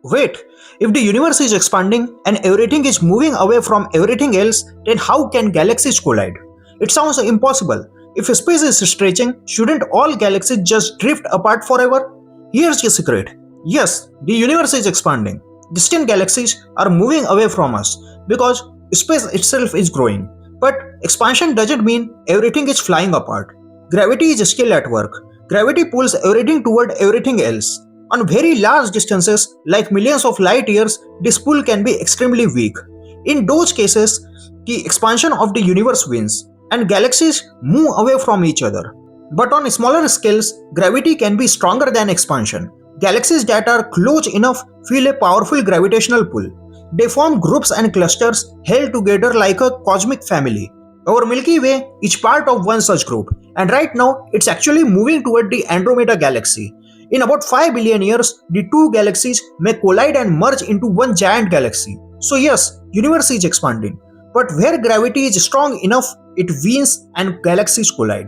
Wait, if the universe is expanding and everything is moving away from everything else, then how can galaxies collide? It sounds impossible. If space is stretching, shouldn't all galaxies just drift apart forever? Here's the secret. Yes, the universe is expanding. Distant galaxies are moving away from us because space itself is growing. But expansion doesn't mean everything is flying apart. Gravity is still at work. Gravity pulls everything toward everything else. On very large distances, like millions of light years, this pull can be extremely weak. In those cases, the expansion of the universe wins, and galaxies move away from each other. But on smaller scales, gravity can be stronger than expansion. Galaxies that are close enough feel a powerful gravitational pull. They form groups and clusters held together like a cosmic family. Our Milky Way is part of one such group, and right now it's actually moving toward the Andromeda galaxy. In about 5 billion years, the two galaxies may collide and merge into one giant galaxy. So yes, universe is expanding, but where gravity is strong enough, it wins and galaxies collide.